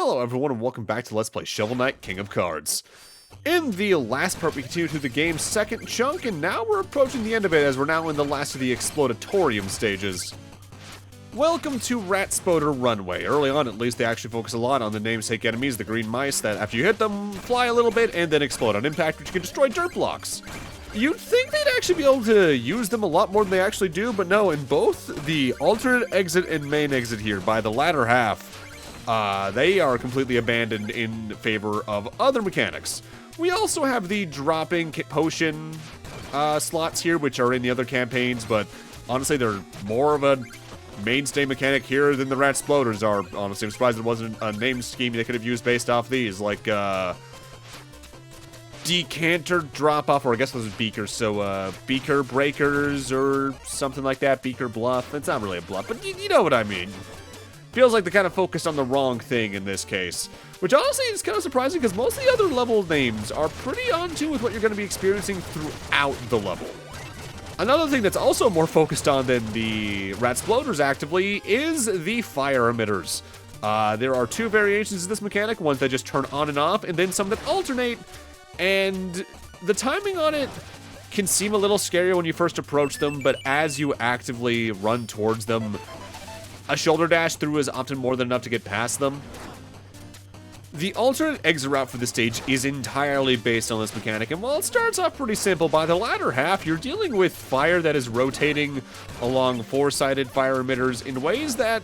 Hello everyone and welcome back to Let's Play Shovel Knight King of Cards. In the last part we continued through the game's second chunk, and now we're approaching the end of it as we're now in the last of the Explodatorium stages. Welcome to Ratspoder Runway. Early on at least they actually focus a lot on the namesake enemies, the green mice, that after you hit them, fly a little bit and then explode on impact, which can destroy dirt blocks. You'd think they'd actually be able to use them a lot more than they actually do, but no, in both the alternate exit and main exit here, by the latter half, they are completely abandoned in favor of other mechanics. We also have the dropping potion slots here, which are in the other campaigns, but honestly, they're more of a mainstay mechanic here than the Ratsploders are. Honestly, I'm surprised there wasn't a name scheme they could have used based off these, like, Decanter drop-off, or I guess those are beakers, so, beaker breakers, or something like that, beaker bluff. It's not really a bluff, but you know what I mean. Feels like they kind of focused on the wrong thing in this case, which honestly is kind of surprising because most of the other level names are pretty on tune with what you're going to be experiencing throughout the level. Another thing that's also more focused on than the Ratsploders actively is the fire emitters. There are two variations of this mechanic, ones that just turn on and off, and then some that alternate, and the timing on it can seem a little scary when you first approach them, but as you actively run towards them, a shoulder dash through is often more than enough to get past them. The alternate exit route for this stage is entirely based on this mechanic, and while it starts off pretty simple, by the latter half, you're dealing with fire that is rotating along four-sided fire emitters in ways that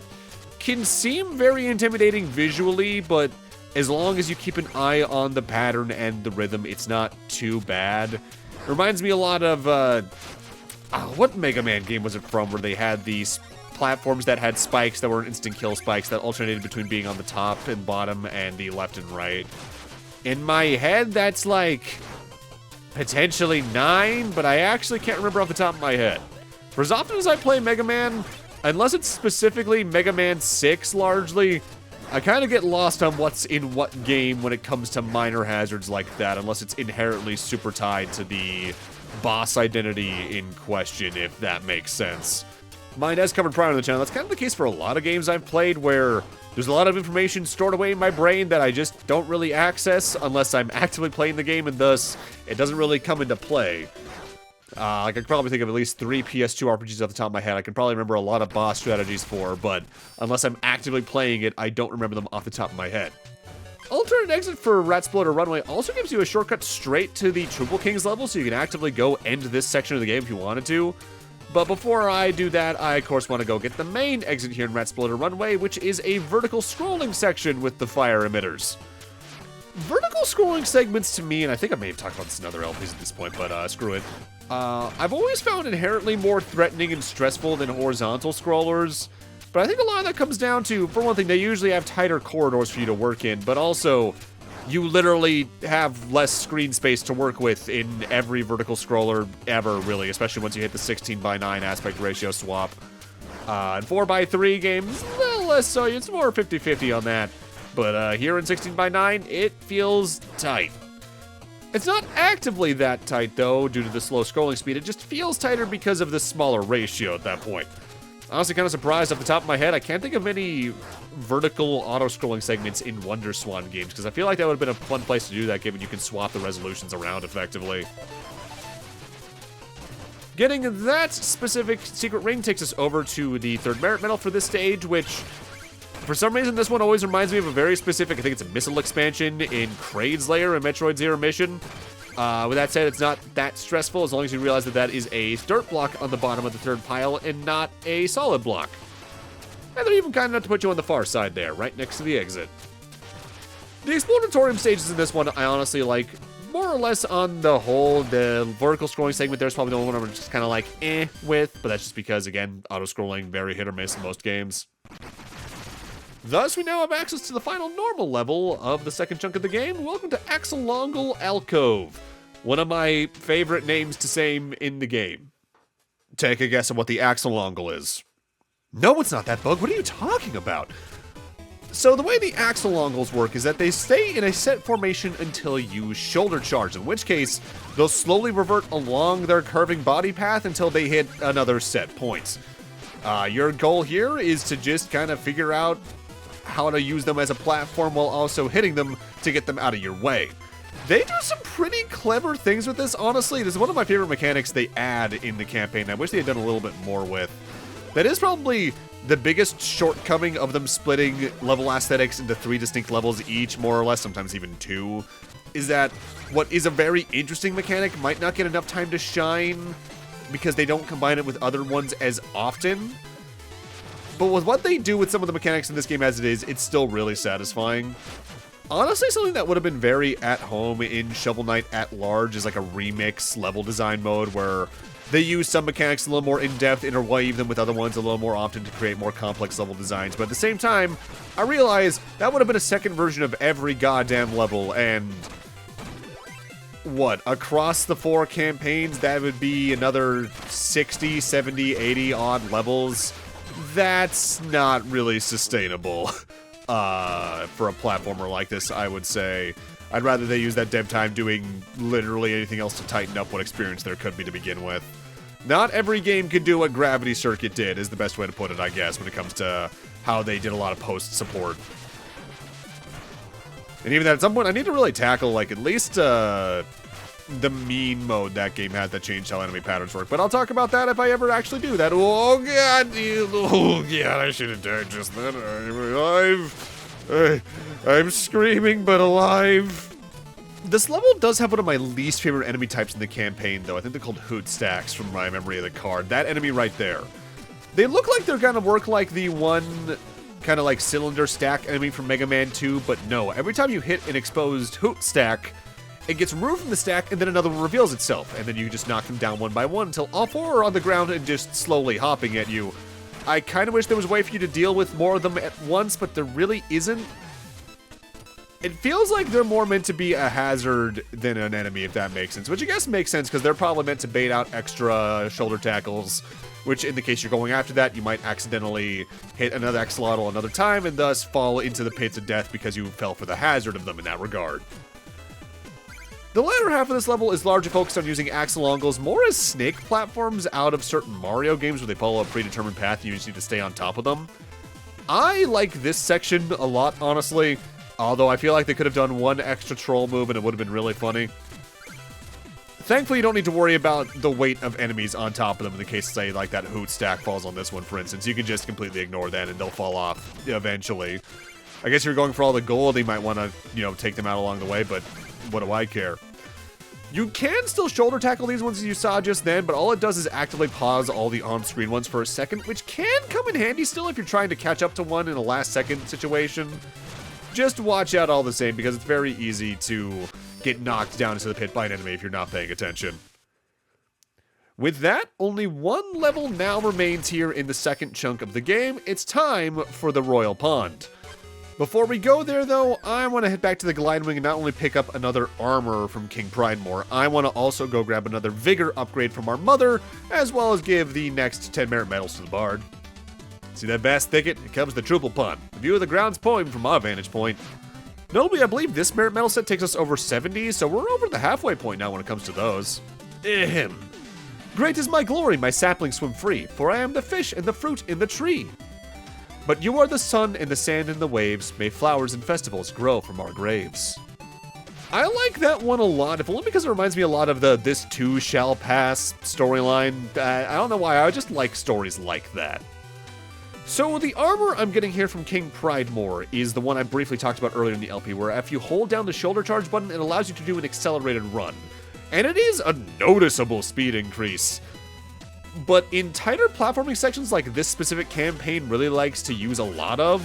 can seem very intimidating visually, but as long as you keep an eye on the pattern and the rhythm, it's not too bad. It reminds me a lot of, what Mega Man game was it from, where they had these platforms that had spikes that were instant kill spikes that alternated between being on the top and bottom and the left and right. In my head, that's like potentially 9, but I actually can't remember off the top of my head. For as often as I play Mega Man, unless it's specifically Mega Man 6 largely, I kind of get lost on what's in what game when it comes to minor hazards like that, unless it's inherently super tied to the boss identity in question, if that makes sense. Mine, as covered prior on the channel, that's kind of the case for a lot of games I've played where there's a lot of information stored away in my brain that I just don't really access unless I'm actively playing the game, and thus it doesn't really come into play. I could probably think of at least 3 PS2 RPGs off the top of my head I can probably remember a lot of boss strategies for, but unless I'm actively playing it, I don't remember them off the top of my head. Alternate exit for Ratspoder Runway also gives you a shortcut straight to the Troupple King's level, so you can actively go end this section of the game if you wanted to. But before I do that, I of course want to go get the main exit here in Ratspoder Runway, which is a vertical scrolling section with the fire emitters. Vertical scrolling segments to me, and I think I may have talked about this in other LPs at this point, but screw it. I've always found inherently more threatening and stressful than horizontal scrollers, but I think a lot of that comes down to, for one thing, they usually have tighter corridors for you to work in, but also, you literally have less screen space to work with in every vertical scroller ever, really, especially once you hit the 16:9 aspect ratio swap. In 4:3 games, a little less so, it's more 50-50 on that, but here in 16:9, it feels tight. It's not actively that tight, though, due to the slow scrolling speed. It just feels tighter because of the smaller ratio at that point. Honestly, kind of surprised off the top of my head. I can't think of any vertical auto-scrolling segments in WonderSwan games, because I feel like that would have been a fun place to do that, given you can swap the resolutions around effectively. Getting that specific secret ring takes us over to the third merit medal for this stage, which, for some reason, this one always reminds me of a very specific, I think it's a missile expansion in Kraid's Lair in Metroid Zero Mission. With that said, it's not that stressful as long as you realize that that is a dirt block on the bottom of the third pile and not a solid block. And they're even kind enough to put you on the far side there, right next to the exit. The Explodatorium stages in this one, I honestly like more or less on the whole. The vertical scrolling segment there is probably the only one I'm just kind of like, with, but that's just because, again, auto-scrolling, very hit or miss in most games. Thus, we now have access to the final normal level of the second chunk of the game. Welcome to Axlongls Alcove, one of my favorite names to say in the game. Take a guess at what the Axlongls is. No, it's not that, Bug. What are you talking about? So the way the Axlongls work is that they stay in a set formation until you shoulder charge, in which case they'll slowly revert along their curving body path until they hit another set point. Your goal here is to just kind of figure out how to use them as a platform while also hitting them to get them out of your way. They do some pretty clever things with this, honestly. This is one of my favorite mechanics they add in the campaign. I wish they had done a little bit more with. That is probably the biggest shortcoming of them splitting level aesthetics into 3 distinct levels each, more or less, sometimes even 2, is that what is a very interesting mechanic might not get enough time to shine because they don't combine it with other ones as often. But with what they do with some of the mechanics in this game as it is, it's still really satisfying. Honestly, something that would have been very at home in Shovel Knight at large is like a remix level design mode where they use some mechanics a little more in-depth, interweave them with other ones a little more often to create more complex level designs. But at the same time, I realize that would have been a second version of every goddamn level, and what, across the 4 campaigns, that would be another 60, 70, 80 odd levels. That's not really sustainable for a platformer like this, I would say. I'd rather they use that dev time doing literally anything else to tighten up what experience there could be to begin with. Not every game can do what Gravity Circuit did, is the best way to put it, I guess, when it comes to how they did a lot of post-support. And even that, at some point, I need to really tackle, like, at least, the mean mode that game had that changed how enemy patterns work. But I'll talk about that if I ever actually do that. Oh, God, I should have died just then. I'm alive. I'm screaming, but alive. This level does have one of my least favorite enemy types in the campaign, though. I think they're called Hoot Stacks from my memory of the card. That enemy right there. They look like they're gonna work like the one kind of like cylinder stack enemy from Mega Man 2, but no. Every time you hit an exposed Hoot Stack, it gets removed from the stack, and then another one reveals itself, and then you just knock them down one by one until all 4 are on the ground and just slowly hopping at you. I kind of wish there was a way for you to deal with more of them at once, but there really isn't. It feels like they're more meant to be a hazard than an enemy, if that makes sense. Which I guess makes sense, because they're probably meant to bait out extra shoulder tackles, which in the case you're going after that, you might accidentally hit another axolotl another time, and thus fall into the pits of death because you fell for the hazard of them in that regard. The latter half of this level is largely focused on using Axlongls more as snake platforms out of certain Mario games where they follow a predetermined path and you just need to stay on top of them. I like this section a lot, honestly. Although I feel like they could have done one extra troll move and it would have been really funny. Thankfully, you don't need to worry about the weight of enemies on top of them in the case, say, like that Hoot Stack falls on this one, for instance. You can just completely ignore that and they'll fall off eventually. I guess if you're going for all the gold, you might want to, you know, take them out along the way, but what do I care? You can still shoulder tackle these ones as you saw just then, but all it does is actively pause all the on-screen ones for a second, which can come in handy still if you're trying to catch up to one in a last-second situation. Just watch out all the same, because it's very easy to get knocked down into the pit by an enemy if you're not paying attention. With that, only one level now remains here in the second chunk of the game. It's time for the Royal Pond. Before we go there, though, I want to head back to the Glide Wing and not only pick up another armor from King Pridemore, I want to also go grab another Vigor upgrade from our mother, as well as give the next 10 merit medals to the Bard. See that vast thicket? It comes the Troupple Pond. The view of the ground's poem from our vantage point. Notably, I believe this merit medal set takes us over 70, so we're over the halfway point now when it comes to those. Ahem. Great is my glory, my saplings swim free, for I am the fish and the fruit in the tree. But you are the sun and the sand and the waves, may flowers and festivals grow from our graves. I like that one a lot, if only because it reminds me a lot of the This Too Shall Pass storyline. I don't know why, I just like stories like that. So the armor I'm getting here from King Pridemore is the one I briefly talked about earlier in the LP, where if you hold down the shoulder charge button, it allows you to do an accelerated run. And it is a noticeable speed increase. But in tighter platforming sections like this specific campaign really likes to use a lot of,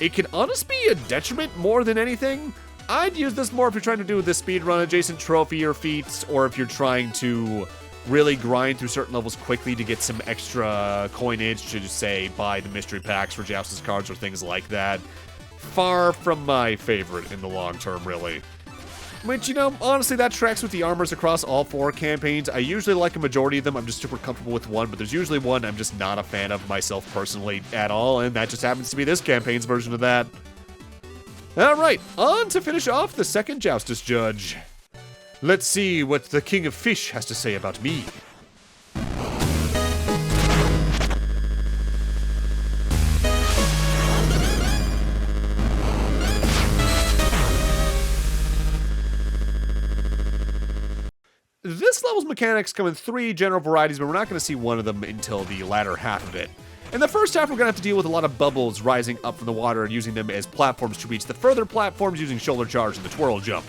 it can honestly be a detriment more than anything. I'd use this more if you're trying to do the speedrun adjacent trophy or feats, or if you're trying to really grind through certain levels quickly to get some extra coinage to, say, buy the mystery packs for Joustus cards or things like that. Far from my favorite in the long term, really. Which, you know, honestly, that tracks with the armors across all 4 campaigns. I usually like a majority of them. I'm just super comfortable with one, but there's usually one I'm just not a fan of myself personally at all, and that just happens to be this campaign's version of that. Alright, on to finish off the second Joustus Judge. Let's see what the King of Fish has to say about me. this level's mechanics come in 3 general varieties, but we're not going to see one of them until the latter half of it. In the first half, we're going to have to deal with a lot of bubbles rising up from the water and using them as platforms to reach the further platforms using shoulder charge and the twirl jump.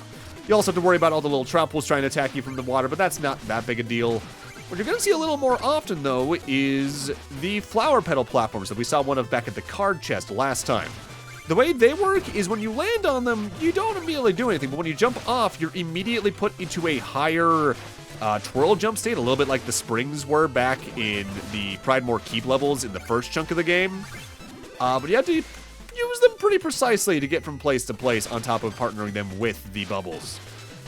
You also have to worry about all the little trouples trying to attack you from the water, but that's not that big a deal. What you're going to see a little more often, though, is the flower petal platforms that we saw one of back at the card chest last time. The way they work is when you land on them, you don't immediately do anything, but when you jump off, you're immediately put into a higher twirl jump state, a little bit like the springs were back in the Pridemore Keep levels in the first chunk of the game. But you have to use them pretty precisely to get from place to place on top of partnering them with the bubbles.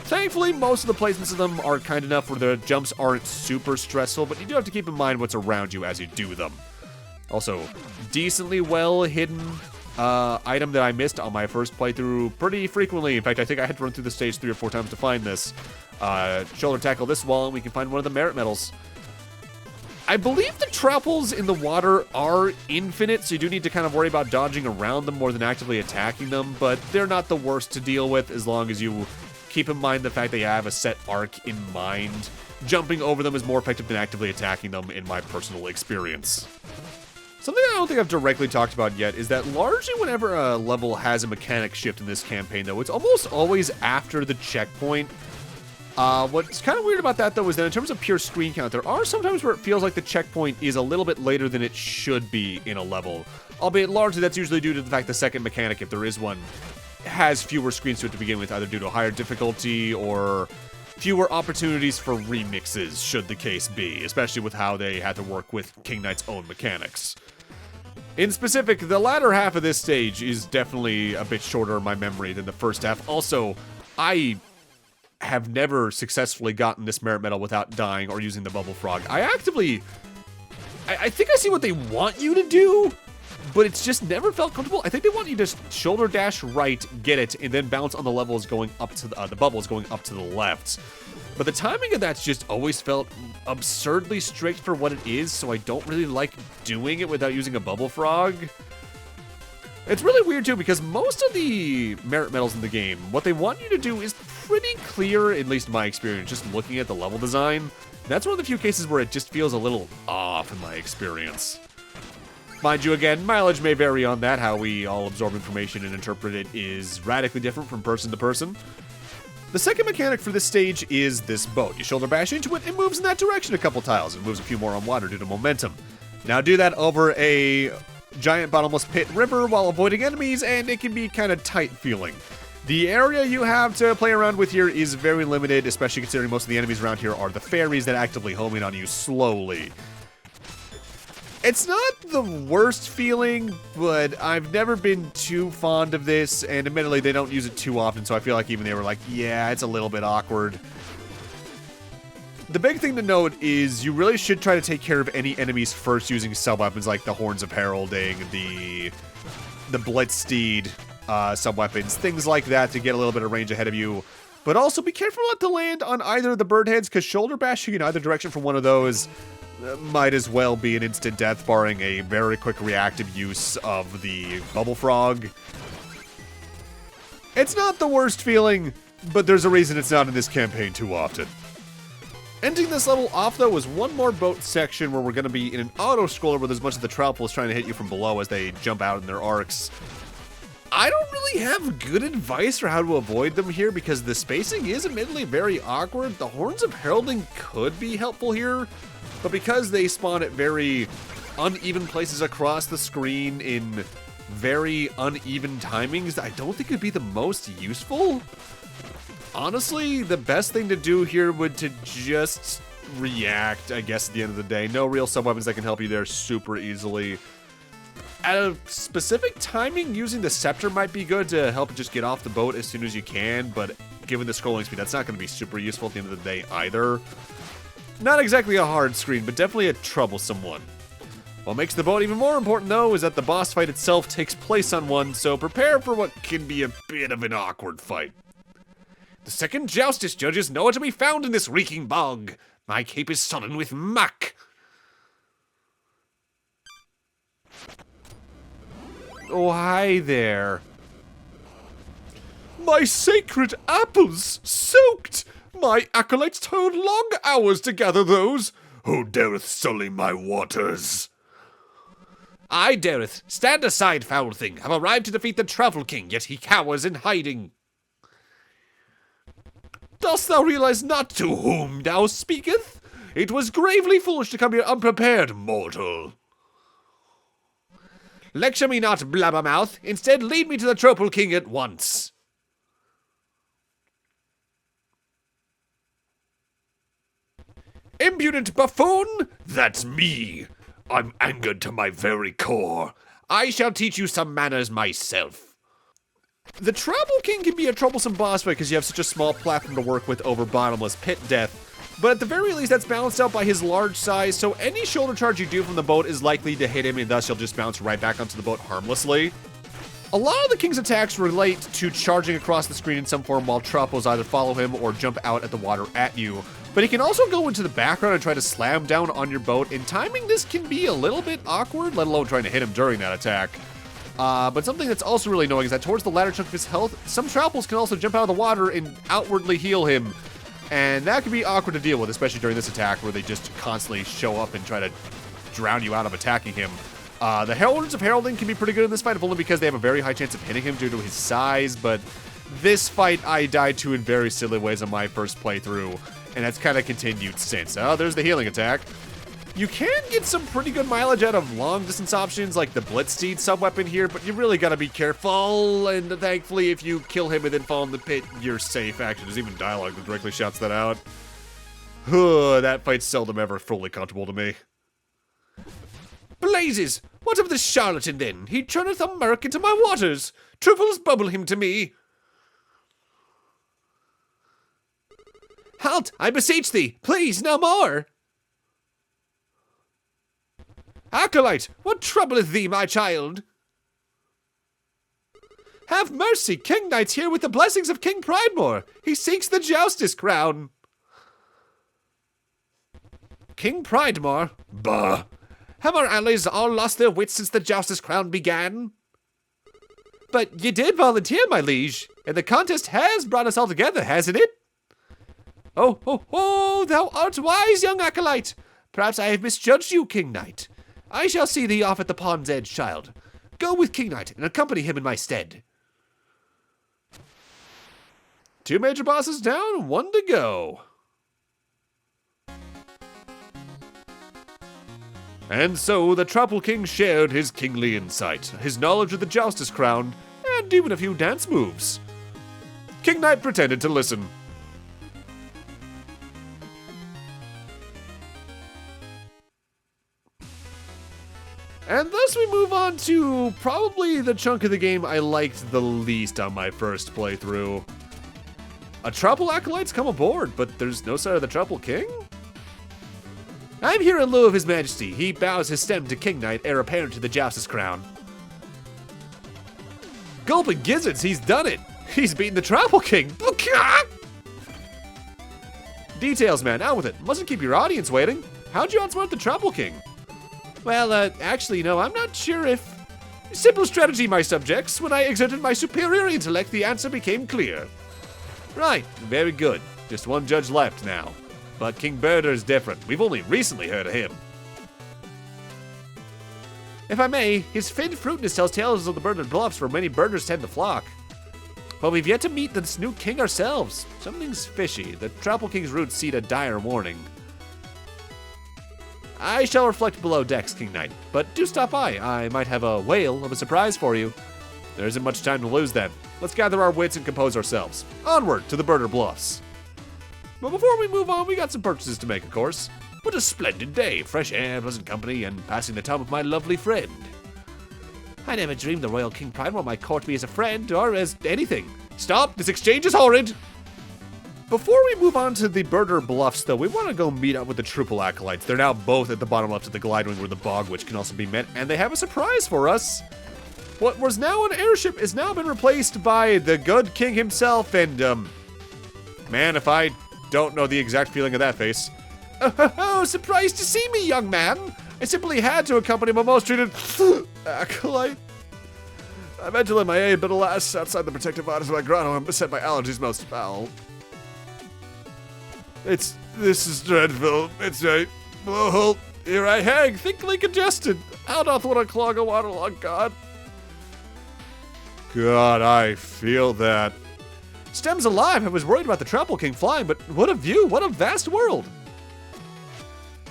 Thankfully, most of the placements of them are kind enough where the jumps aren't super stressful, but you do have to keep in mind what's around you as you do them. Also, decently well hidden item that I missed on my first playthrough pretty frequently. In fact, I think I had to run through the stage 3 or 4 times to find this. Shoulder tackle this wall, and we can find one of the merit medals. I believe the trouples in the water are infinite, so you do need to kind of worry about dodging around them more than actively attacking them, but they're not the worst to deal with as long as you keep in mind the fact they have a set arc in mind. Jumping over them is more effective than actively attacking them in my personal experience. Something I don't think I've directly talked about yet is that largely whenever a level has a mechanic shift in this campaign, though, it's almost always after the checkpoint. What's kind of weird about that, though, is that in terms of pure screen count, there are sometimes where it feels like the checkpoint is a little bit later than it should be in a level. Albeit largely that's usually due to the fact the second mechanic, if there is one, has fewer screens to it to begin with, either due to higher difficulty or fewer opportunities for remixes, should the case be, especially with how they had to work with King Knight's own mechanics. In specific, the latter half of this stage is definitely a bit shorter in my memory than the first half. Also, I have never successfully gotten this merit medal without dying or using the bubble frog. I think I see what they want you to do, but it's just never felt comfortable. I think they want you to shoulder dash right, get it, and then bounce on the levels going up to the bubbles going up to the left. But the timing of that's just always felt absurdly strict for what it is, so I don't really like doing it without using a bubble frog. It's really weird, too, because most of the merit medals in the game, what they want you to do is pretty clear, at least in my experience, just looking at the level design. That's one of the few cases where it just feels a little off in my experience. Mind you, again, mileage may vary on that. How we all absorb information and interpret it is radically different from person to person. The second mechanic for this stage is this boat. You shoulder bash into it, it moves in that direction a couple tiles. It moves a few more on water due to momentum. Now do that over a giant bottomless pit river while avoiding enemies, and it can be kind of tight feeling. The area you have to play around with here is very limited, especially considering most of the enemies around here are the fairies that actively home in on you slowly. It's not the worst feeling, but I've never been too fond of this, and admittedly, they don't use it too often, so I feel like even they were like, yeah, it's a little bit awkward. The big thing to note is you really should try to take care of any enemies first using sub-weapons like the Horns of Heralding, the Blitz Steed sub-weapons, things like that to get a little bit of range ahead of you. But also be careful not to land on either of the bird heads, because shoulder bashing in either direction from one of those might as well be an instant death, barring a very quick reactive use of the bubble frog. It's not the worst feeling, but there's a reason it's not in this campaign too often. Ending this level off, though, is one more boat section where we're going to be in an auto-scroller where there's a bunch of the trouples trying to hit you from below as they jump out in their arcs. I don't really have good advice for how to avoid them here because the spacing is admittedly very awkward. The Horns of Heralding could be helpful here, but because they spawn at very uneven places across the screen in very uneven timings, I don't think it'd be the most useful. Honestly, the best thing to do here would to just react, I guess, at the end of the day. No real sub-weapons that can help you there super easily. At a specific timing, using the scepter might be good to help just get off the boat as soon as you can, but given the scrolling speed, that's not going to be super useful at the end of the day either. Not exactly a hard screen, but definitely a troublesome one. What makes the boat even more important, though, is that the boss fight itself takes place on one, so prepare for what can be a bit of an awkward fight. The second Joustus judges nowhere to be found in this reeking bog. My cape is sodden with muck. Oh, hi there. My sacred apples soaked. My acolytes toiled long hours to gather those. Who dareth sully my waters? I dareth. Stand aside, foul thing. I've arrived to defeat the Troupple King, yet he cowers in hiding. Dost thou realize not to whom thou speaketh? It was gravely foolish to come here unprepared, mortal. Lecture me not, blabbermouth. Instead, lead me to the Troupple King at once. Impudent buffoon! That's me. I'm angered to my very core. I shall teach you some manners myself. The Troupple King can be a troublesome boss fight because you have such a small platform to work with over bottomless pit death. But at the very least, that's balanced out by his large size, so any shoulder charge you do from the boat is likely to hit him, and thus you'll just bounce right back onto the boat harmlessly. A lot of the King's attacks relate to charging across the screen in some form while Trouples either follow him or jump out at the water at you. But he can also go into the background and try to slam down on your boat, and timing this can be a little bit awkward, let alone trying to hit him during that attack. But something that's also really annoying is that towards the latter chunk of his health, some Trouples can also jump out of the water and outwardly heal him. And that can be awkward to deal with, especially during this attack where they just constantly show up and try to drown you out of attacking him. The Heralds of Heralding can be pretty good in this fight, if only because they have a very high chance of hitting him due to his size, but this fight I died to in very silly ways on my first playthrough, and that's kind of continued since. Oh, there's the healing attack. You can get some pretty good mileage out of long-distance options like the Blitzsteed sub-weapon here, but you really gotta be careful, and thankfully if you kill him and then fall in the pit, you're safe. Actually, there's even dialogue that directly shouts that out. That fight's seldom ever fully comfortable to me. Blazes! What of this charlatan then? He turneth a murk into my waters. Truffles bubble him to me. Halt, I beseech thee, please, no more. Acolyte, what troubleth thee, my child? Have mercy, King Knight's here with the blessings of King Pridemore. He seeks the Joustus crown. King Pridemore? Bah! Have our allies all lost their wits since the Joustus crown began? But ye did volunteer, my liege, and the contest has brought us all together, hasn't it? Oh, thou art wise, young acolyte. Perhaps I have misjudged you, King Knight. I shall see thee off at the pond's edge, child. Go with King Knight and accompany him in my stead. 2 major bosses down, 1 to go. And so the Troupple King shared his kingly insight, his knowledge of the Joustus crown, and even a few dance moves. King Knight pretended to listen. And thus we move on to probably the chunk of the game I liked the least on my first playthrough. A Troupple Acolyte's come aboard, but there's no sign of the Troupple King? I'm here in lieu of his majesty. He bows his stem to King Knight, heir apparent to the Joustus crown. Gulping gizzards, he's done it! He's beaten the Troupple King! Details, man, out with it. Mustn't keep your audience waiting. How'd you outsmart the Troupple King? Well, actually, no, I'm not sure if... Simple strategy, my subjects. When I exerted my superior intellect, the answer became clear. Right, very good. Just one judge left now. But King Berder's different. We've only recently heard of him. If I may, his famed fruitness tells tales of the Bernard Bluffs where many birders tend to flock. But we've yet to meet this new king ourselves. Something's fishy. The Troupple King's roots seed a dire warning. I shall reflect below decks, King Knight, but do stop by. I might have a whale of a surprise for you. There isn't much time to lose then. Let's gather our wits and compose ourselves. Onward to the Birder Bluffs. But before we move on, we got some purchases to make, of course. What a splendid day. Fresh air, pleasant company, and passing the time with my lovely friend. I never dreamed the Royal King Pridemore might court me as a friend, or as anything. Stop! This exchange is horrid! Before we move on to the Birder Bluffs, though, we want to go meet up with the Troupple Acolytes. They're now both at the bottom left of the glide wing where the Bog Witch can also be met, and they have a surprise for us. What was now an airship has now been replaced by the good king himself, and, man, if I don't know the exact feeling of that face. Oh, surprised to see me, young man. I simply had to accompany my most treated acolyte. I meant to lend my aid, but alas, outside the protective waters of my grotto, I'm beset by allergies most foul. This is dreadful. It's a blowhole. Here I hang, thickly congested. How doth one unclog a waterlogged god? God, I feel that. Stem's alive. I was worried about the Troupple King flying, but what a view. What a vast world.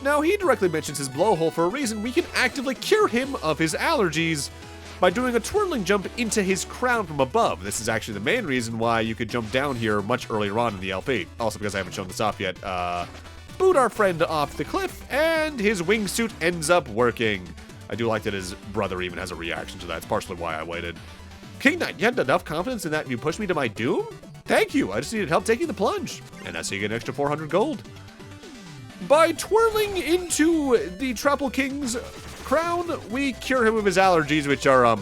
Now, he directly mentions his blowhole for a reason. We can actively cure him of his allergies by doing a twirling jump into his crown from above. This is actually the main reason why you could jump down here much earlier on in the LP. Also because I haven't shown this off yet. Boot our friend off the cliff, and his wingsuit ends up working. I do like that his brother even has a reaction to that. It's partially why I waited. King Knight, you had enough confidence in that you pushed me to my doom? Thank you, I just needed help taking the plunge. And that's how you get an extra 400 gold. By twirling into the Troupple King's crown, we cure him of his allergies, which are,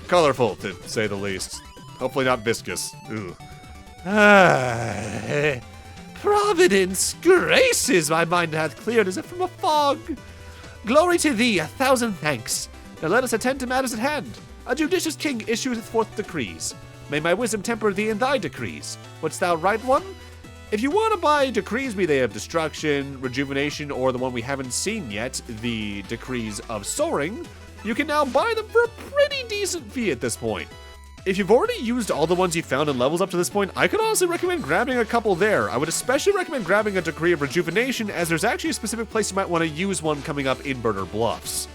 colorful, to say the least. Hopefully not viscous. Ugh. Providence, graces, my mind hath cleared as if from a fog. Glory to thee, 1,000 thanks. Now let us attend to matters at hand. A judicious king issueth forth decrees. May my wisdom temper thee in thy decrees. Wouldst thou write one? If you want to buy decrees, be they of destruction, rejuvenation, or the one we haven't seen yet, the decrees of soaring, you can now buy them for a pretty decent fee at this point. If you've already used all the ones you found in levels up to this point, I could honestly recommend grabbing a couple there. I would especially recommend grabbing a decree of rejuvenation, as there's actually a specific place you might want to use one coming up in Burner Bluffs.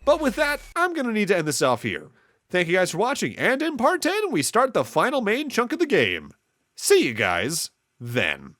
But with that, I'm going to need to end this off here. Thank you guys for watching, and in part 10, we start the final main chunk of the game. See you guys then.